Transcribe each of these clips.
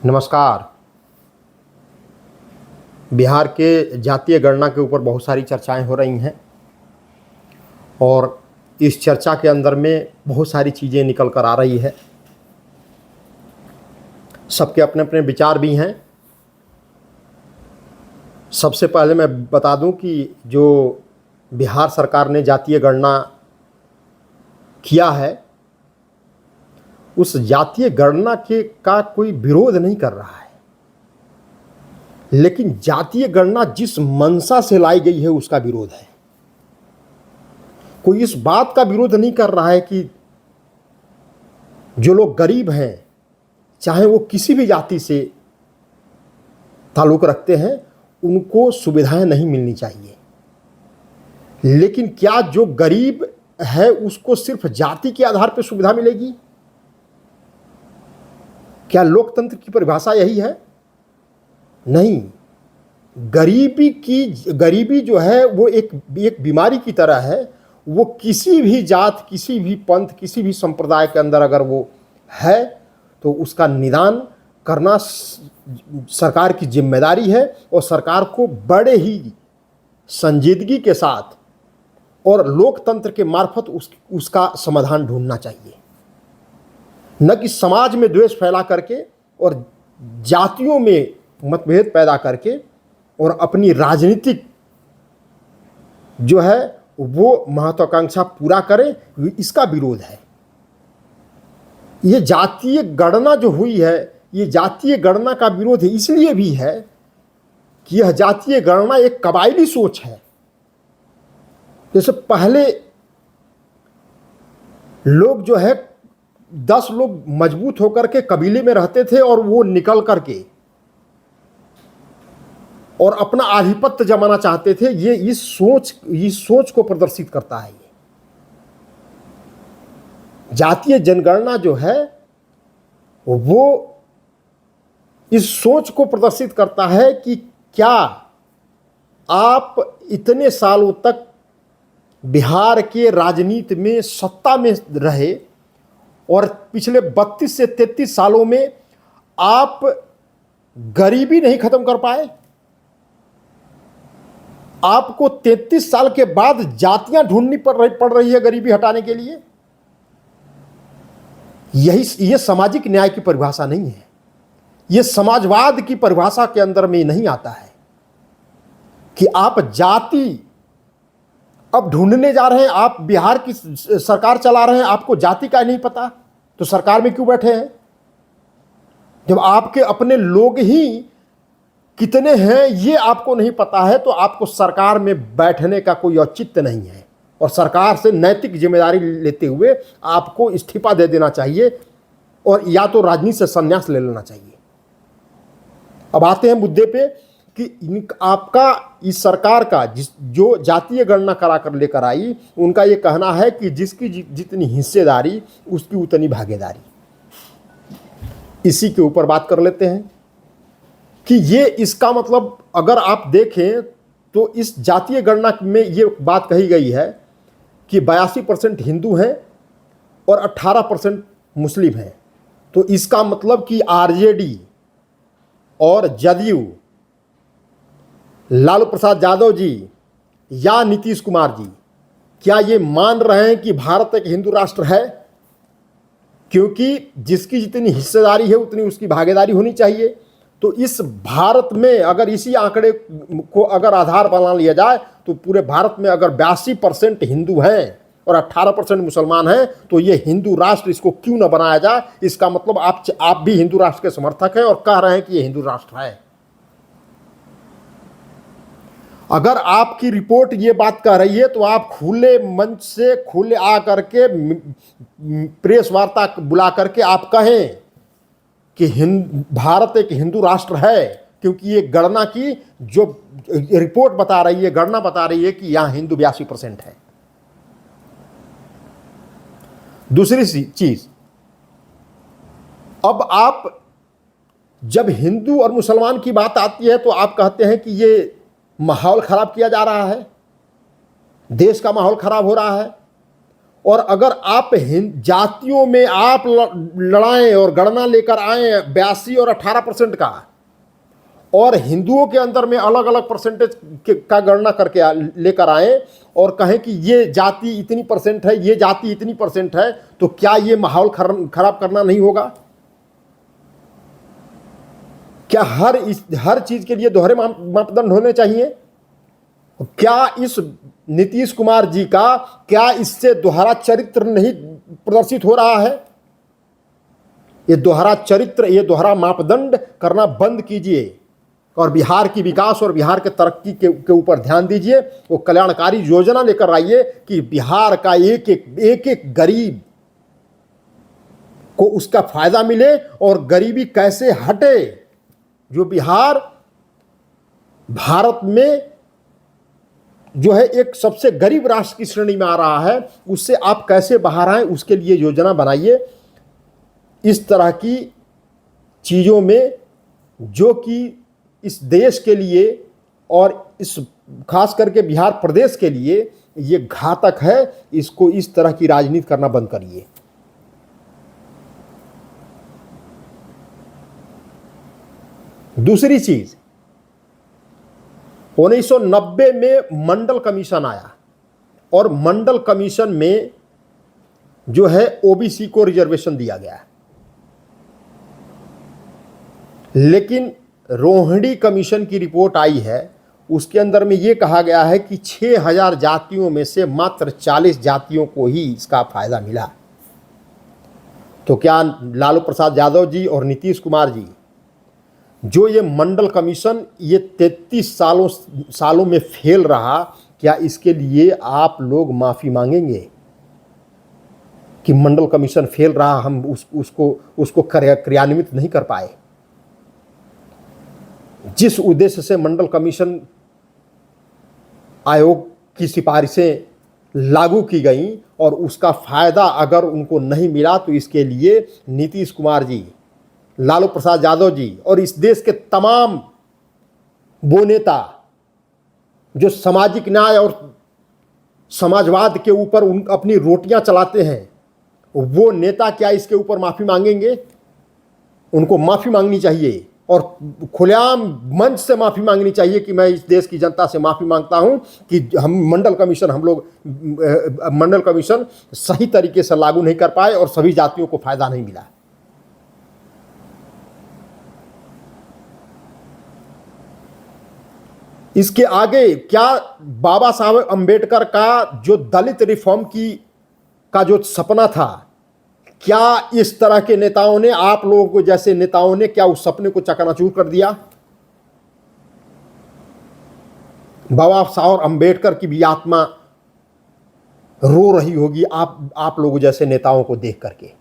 नमस्कार। बिहार के जातीय गणना के ऊपर बहुत सारी चर्चाएं हो रही हैं और इस चर्चा के अंदर में बहुत सारी चीज़ें निकल कर आ रही है। सबके अपने अपने विचार भी हैं। सबसे पहले मैं बता दूं कि जो बिहार सरकार ने जातीय गणना किया है, उस जातीय गणना का कोई विरोध नहीं कर रहा है, लेकिन जातीय गणना जिस मंशा से लाई गई है उसका विरोध है। कोई इस बात का विरोध नहीं कर रहा है कि जो लोग गरीब हैं, चाहे वो किसी भी जाति से ताल्लुक़ रखते हैं, उनको सुविधाएं नहीं मिलनी चाहिए। लेकिन क्या जो गरीब है उसको सिर्फ जाति के आधार पर सुविधा मिलेगी? क्या लोकतंत्र की परिभाषा यही है? नहीं। गरीबी जो है वो एक बीमारी की तरह है। वो किसी भी जात, किसी भी पंथ, किसी भी संप्रदाय के अंदर अगर वो है तो उसका निदान करना सरकार की जिम्मेदारी है और सरकार को बड़े ही संजीदगी के साथ और लोकतंत्र के मार्फत उसका समाधान ढूंढना चाहिए, न कि समाज में द्वेष फैला करके और जातियों में मतभेद पैदा करके और अपनी राजनीतिक जो है वो महत्वाकांक्षा पूरा करे। इसका विरोध है। ये जातीय गणना जो हुई है, ये जातीय गणना का विरोध इसलिए भी है कि यह जातीय गणना एक कबायली सोच है। जैसे पहले लोग जो है 10 लोग मजबूत होकर के कबीले में रहते थे और वो निकल करके और अपना आधिपत्य जमाना चाहते थे। ये इस सोच को प्रदर्शित करता है। ये जातीय जनगणना जो है वो इस सोच को प्रदर्शित करता है कि क्या आप इतने सालों तक बिहार के राजनीति में सत्ता में रहे और पिछले 32 से 33 सालों में आप गरीबी नहीं खत्म कर पाए। आपको 33 साल के बाद जातियां ढूंढनी पड़ रही है गरीबी हटाने के लिए। यह सामाजिक न्याय की परिभाषा नहीं है। यह समाजवाद की परिभाषा के अंदर में नहीं आता है कि आप जाति अब ढूंढने जा रहे हैं। आप बिहार की सरकार चला रहे हैं, आपको जाति का नहीं पता तो सरकार में क्यों बैठे हैं? जब आपके अपने लोग ही कितने हैं ये आपको नहीं पता है तो आपको सरकार में बैठने का कोई औचित्य नहीं है और सरकार से नैतिक जिम्मेदारी लेते हुए आपको इस्तीफा दे देना चाहिए और या तो राजनीति से संन्यास ले लेना चाहिए। अब आते हैं मुद्दे पे कि आपका इस सरकार का जो जातीय गणना करा कर लेकर आई, उनका ये कहना है कि जिसकी जितनी हिस्सेदारी उसकी उतनी भागीदारी। इसी के ऊपर बात कर लेते हैं कि ये इसका मतलब अगर आप देखें तो इस जातीय गणना में ये बात कही गई है कि 82% हिंदू हैं और 18% मुस्लिम हैं। तो इसका मतलब कि आरजेडी और जदयू, लालू प्रसाद यादव जी या नीतीश कुमार जी, क्या ये मान रहे हैं कि भारत एक हिंदू राष्ट्र है? क्योंकि जिसकी जितनी हिस्सेदारी है उतनी उसकी भागीदारी होनी चाहिए। तो इस भारत में अगर इसी आंकड़े को अगर आधार बना लिया जाए तो पूरे भारत में अगर 82% हिंदू हैं और 18% मुसलमान हैं तो ये हिंदू राष्ट्र, इसको क्यों ना बनाया जाए? इसका मतलब आप भी हिंदू राष्ट्र के समर्थक हैं और कह रहे हैं कि ये हिंदू राष्ट्र है। अगर आपकी रिपोर्ट ये बात कह रही है तो आप खुले मंच से खुले आ करके प्रेस वार्ता बुला करके आप कहें कि भारत एक हिंदू राष्ट्र है, क्योंकि ये गणना की जो रिपोर्ट बता रही है, गणना बता रही है कि यहां हिंदू 82% है। दूसरी चीज, अब आप जब हिंदू और मुसलमान की बात आती है तो आप कहते हैं कि ये माहौल खराब किया जा रहा है, देश का माहौल खराब हो रहा है और अगर आप जातियों में आप लड़ाएं और गणना लेकर आए 82 और 18% का, और हिंदुओं के अंदर में अलग अलग परसेंटेज का गणना करके लेकर आए और कहें कि ये जाति इतनी परसेंट है, ये जाति इतनी परसेंट है, तो क्या ये माहौल खराब करना नहीं होगा? क्या हर चीज के लिए दोहरे मापदंड होने चाहिए? क्या इस नीतीश कुमार जी का क्या इससे दोहरा चरित्र नहीं प्रदर्शित हो रहा है? ये दोहरा चरित्र, ये दोहरा मापदंड करना बंद कीजिए और बिहार की विकास और बिहार के तरक्की के ऊपर ध्यान दीजिए। वो कल्याणकारी योजना लेकर आइए कि बिहार का एक एक गरीब को उसका फायदा मिले और गरीबी कैसे हटे। जो बिहार भारत में जो है एक सबसे गरीब राष्ट्र की श्रेणी में आ रहा है, उससे आप कैसे बाहर आए, उसके लिए योजना बनाइए। इस तरह की चीज़ों में जो कि इस देश के लिए और इस खास करके बिहार प्रदेश के लिए ये घातक है, इसको इस तरह की राजनीति करना बंद करिए। दूसरी चीज, 1990 में मंडल कमीशन आया और मंडल कमीशन में जो है ओबीसी को रिजर्वेशन दिया गया, लेकिन रोहिणी कमीशन की रिपोर्ट आई है, उसके अंदर में ये कहा गया है कि 6000 जातियों में से मात्र 40 जातियों को ही इसका फायदा मिला। तो क्या लालू प्रसाद यादव जी और नीतीश कुमार जी, जो ये मंडल कमीशन ये 33 सालों में फेल रहा, क्या इसके लिए आप लोग माफ़ी मांगेंगे कि मंडल कमीशन फेल रहा, हम उसको क्रियान्वित नहीं कर पाए? जिस उद्देश्य से मंडल कमीशन आयोग की सिफारिशें लागू की गई और उसका फायदा अगर उनको नहीं मिला, तो इसके लिए नीतीश कुमार जी, लालू प्रसाद यादव जी और इस देश के तमाम वो नेता जो सामाजिक न्याय और समाजवाद के ऊपर अपनी रोटियां चलाते हैं, वो नेता क्या इसके ऊपर माफ़ी मांगेंगे? उनको माफ़ी मांगनी चाहिए और खुलेआम मंच से माफ़ी मांगनी चाहिए कि मैं इस देश की जनता से माफ़ी मांगता हूं कि मंडल कमीशन सही तरीके से लागू नहीं कर पाए और सभी जातियों को फायदा नहीं मिला। इसके आगे क्या बाबा साहब अंबेडकर का जो दलित रिफॉर्म का जो सपना था, क्या इस तरह के नेताओं ने, आप लोगों को जैसे नेताओं ने, क्या उस सपने को चकनाचूर कर दिया? बाबा साहब अंबेडकर की भी आत्मा रो रही होगी आप लोगों जैसे नेताओं को देख करके।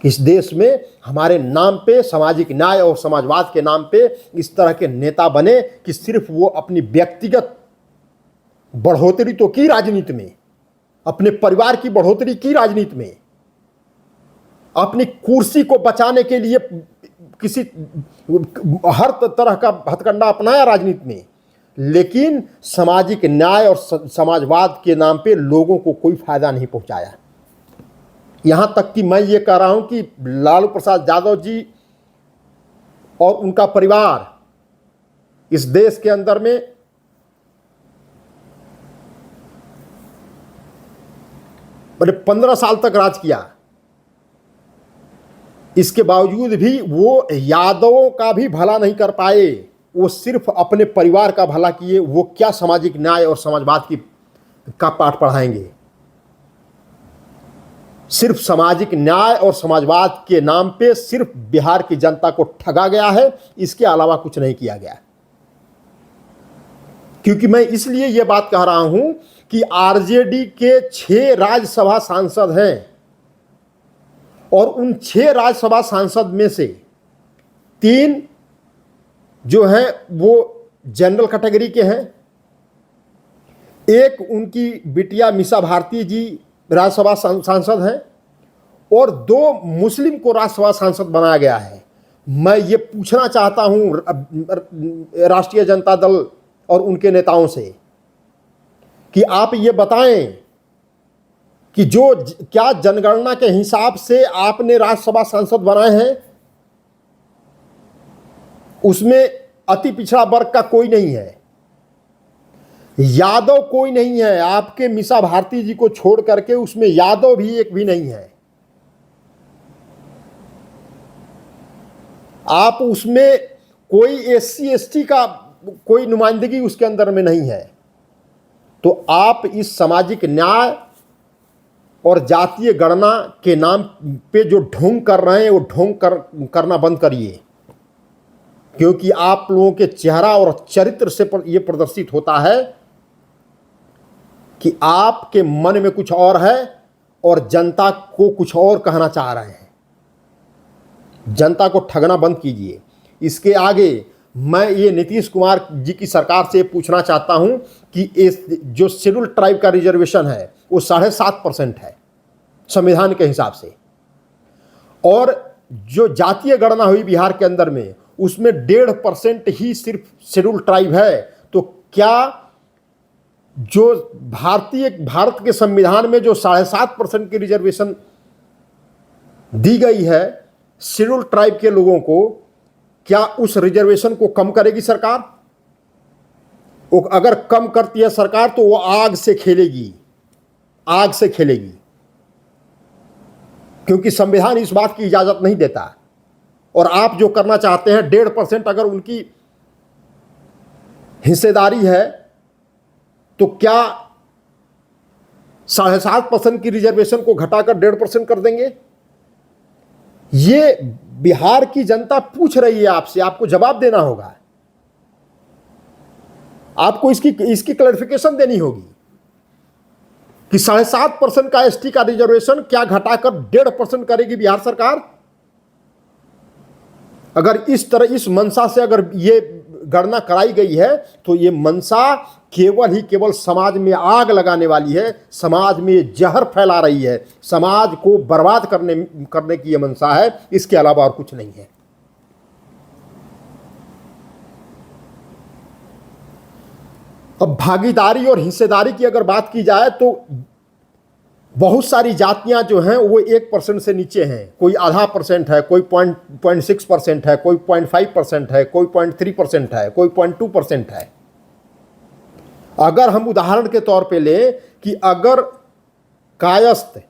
इस देश में हमारे नाम पे, सामाजिक न्याय और समाजवाद के नाम पे इस तरह के नेता बने कि सिर्फ वो अपनी व्यक्तिगत बढ़ोतरी तो की राजनीति में, अपने परिवार की बढ़ोतरी की राजनीति में, अपनी कुर्सी को बचाने के लिए किसी हर तरह का हथकंडा अपनाया राजनीति में, लेकिन सामाजिक न्याय और समाजवाद के नाम पे लोगों को कोई फायदा नहीं पहुंचाया। यहां तक कि मैं ये कह रहा हूं कि लालू प्रसाद यादव जी और उनका परिवार इस देश के अंदर में मैंने 15 साल तक राज किया, इसके बावजूद भी वो यादवों का भी भला नहीं कर पाए, वो सिर्फ अपने परिवार का भला किए। वो क्या सामाजिक न्याय और समाजवाद का पाठ पढ़ाएंगे? सिर्फ सामाजिक न्याय और समाजवाद के नाम पे सिर्फ बिहार की जनता को ठगा गया है, इसके अलावा कुछ नहीं किया गया। क्योंकि मैं इसलिए यह बात कह रहा हूं कि आरजेडी के 6 राज्यसभा सांसद हैं और उन 6 राज्यसभा सांसद में से 3 जो हैं वो जनरल कैटेगरी के हैं, एक उनकी बिटिया मीसा भारती जी राज्यसभा सांसद हैं और 2 मुस्लिम को राज्यसभा सांसद बनाया गया है। मैं ये पूछना चाहता हूं राष्ट्रीय जनता दल और उनके नेताओं से कि आप ये बताएं कि जो क्या जनगणना के हिसाब से आपने राज्यसभा सांसद बनाए हैं उसमें अति पिछड़ा वर्ग का कोई नहीं है, यादव कोई नहीं है, आपके मीसा भारती जी को छोड़ करके उसमें यादव भी एक भी नहीं है। आप उसमें कोई एससी एसटी का कोई नुमाइंदगी उसके अंदर में नहीं है। तो आप इस सामाजिक न्याय और जातीय गणना के नाम पे जो ढोंग कर रहे हैं वो ढोंग करना बंद करिए, क्योंकि आप लोगों के चेहरा और चरित्र से ये प्रदर्शित होता है कि आपके मन में कुछ और है और जनता को कुछ और कहना चाह रहे हैं। जनता को ठगना बंद कीजिए। इसके आगे मैं ये नीतीश कुमार जी की सरकार से पूछना चाहता हूं कि इस जो शेड्यूल ट्राइब का रिजर्वेशन है वो 7.5% है संविधान के हिसाब से, और जो जातीय गणना हुई बिहार के अंदर में उसमें 1.5% ही सिर्फ शेड्यूल ट्राइब है। तो क्या जो भारत के संविधान में जो 7.5% की रिजर्वेशन दी गई है शेड्यूल ट्राइब के लोगों को, क्या उस रिजर्वेशन को कम करेगी सरकार? वो अगर कम करती है सरकार तो वो आग से खेलेगी, आग से खेलेगी, क्योंकि संविधान इस बात की इजाजत नहीं देता। और आप जो करना चाहते हैं 1.5% अगर उनकी हिस्सेदारी है तो क्या 7.5% की रिजर्वेशन को घटाकर 1.5% कर देंगे? ये बिहार की जनता पूछ रही है आपसे, आपको जवाब देना होगा, आपको इसकी क्लैरिफिकेशन देनी होगी कि 7.5% का एसटी का रिजर्वेशन क्या घटाकर 1.5% करेगी बिहार सरकार? अगर इस तरह इस मंशा से अगर ये गणना कराई गई है तो ये मंशा केवल समाज में आग लगाने वाली है, समाज में जहर फैला रही है, समाज को बर्बाद करने की ये मंशा है, इसके अलावा और कुछ नहीं है। अब भागीदारी और हिस्सेदारी की अगर बात की जाए तो बहुत सारी जातियां जो हैं वो 1% से नीचे हैं, कोई 0.5% है, कोई 0.6% है, कोई 0.5% है, कोई 0.3% है, कोई 0.2% है। अगर हम उदाहरण के तौर पे लें कि अगर कायस्थ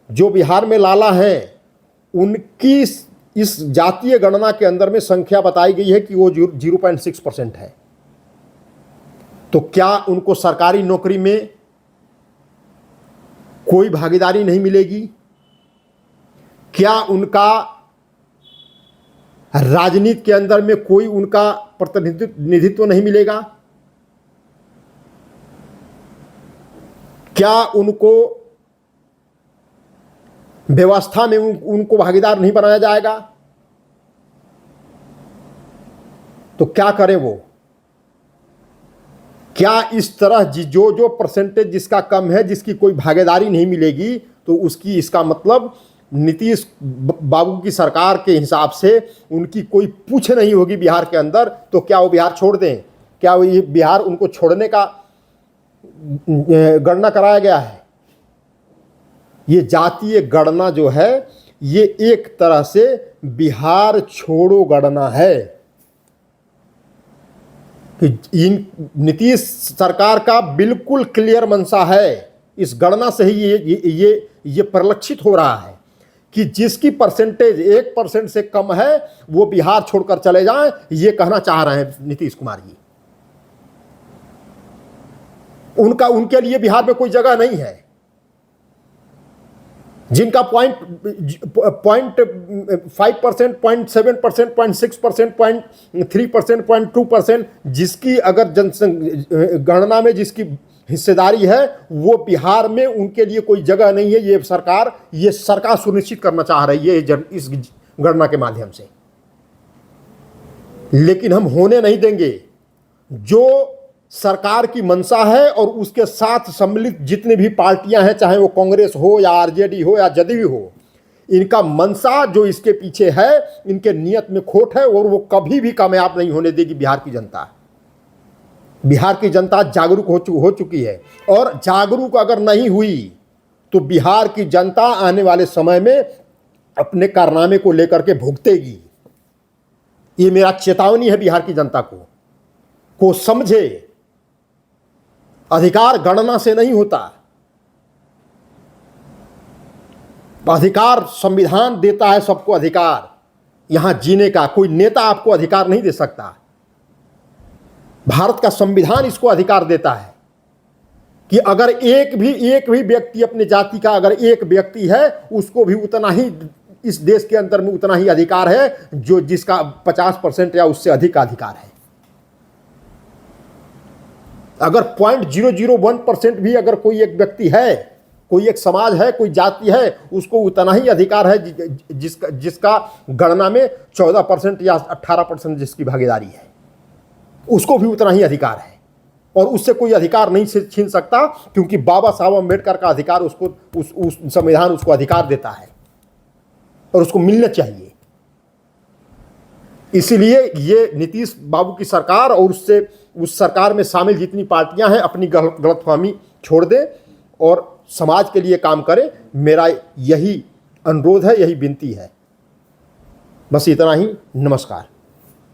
जो बिहार में लाला हैं उनकी इस जातीय गणना के अंदर में संख्या बताई गई है कि वो 0.6% है, तो क्या उनको सरकारी नौकरी में कोई भागीदारी नहीं मिलेगी? क्या उनका राजनीति के अंदर में कोई उनका प्रतिनिधित्व नहीं मिलेगा? क्या उनको व्यवस्था में उनको भागीदार नहीं बनाया जाएगा? तो क्या करें वो? क्या इस तरह जो परसेंटेज जिसका कम है, जिसकी कोई भागीदारी नहीं मिलेगी, तो उसकी इसका मतलब नीतीश बाबू की सरकार के हिसाब से उनकी कोई पूछ नहीं होगी बिहार के अंदर, तो क्या वो बिहार छोड़ दें? क्या वो ये बिहार उनको छोड़ने का गणना कराया गया है? ये जातीय गणना जो है ये एक तरह से बिहार छोड़ो गणना है कि इन नीतीश सरकार का बिल्कुल क्लियर मंशा है। इस गणना से ही ये परिलक्षित हो रहा है कि जिसकी परसेंटेज 1% से कम है वो बिहार छोड़कर चले जाएं, ये कहना चाह रहे हैं नीतीश कुमार जी। उनके लिए बिहार में कोई जगह नहीं है। जिनका 0.5%, 0.7%, 0.6%, 0.3%, 0.2%, जिसकी अगर गणना में जिसकी हिस्सेदारी है वो बिहार में उनके लिए कोई जगह नहीं है। ये सरकार सुनिश्चित करना चाह रही है इस गणना के माध्यम से, लेकिन हम होने नहीं देंगे। जो सरकार की मंशा है और उसके साथ सम्मिलित जितनी भी पार्टियां हैं, चाहे वो कांग्रेस हो या आरजेडी हो या जदयू हो, इनका मंशा जो इसके पीछे है, इनके नियत में खोट है और वो कभी भी कामयाब नहीं होने देगी बिहार की जनता। बिहार की जनता जागरूक हो चुकी है, और जागरूक अगर नहीं हुई तो बिहार की जनता आने वाले समय में अपने कारनामे को लेकर के भुगतेगी। ये मेरा चेतावनी है बिहार की जनता को समझे, अधिकार गणना से नहीं होता। अधिकार संविधान देता है सबको अधिकार यहां जीने का, कोई नेता आपको अधिकार नहीं दे सकता। भारत का संविधान इसको अधिकार देता है कि अगर एक भी व्यक्ति अपने जाति का अगर एक व्यक्ति है, उसको भी उतना ही इस देश के अंदर में उतना ही अधिकार है जो जिसका 50% या उससे अधिक का अधिकार है। अगर 0.001% भी अगर कोई एक व्यक्ति है, कोई एक समाज है, कोई जाति है, उसको उतना ही अधिकार है जिसका गणना में 14% या 18% जिसकी भागीदारी है, उसको भी उतना ही अधिकार है। और उससे कोई अधिकार नहीं छीन सकता, क्योंकि बाबा साहब अम्बेडकर का अधिकार उसको उस संविधान उसको अधिकार देता है और उसको मिलना चाहिए। इसीलिए ये नीतीश बाबू की सरकार और उससे उस सरकार में शामिल जितनी पार्टियां हैं अपनी गलतफहमी छोड़ दें और समाज के लिए काम करें। मेरा यही अनुरोध है, यही विनती है। बस इतना ही। नमस्कार।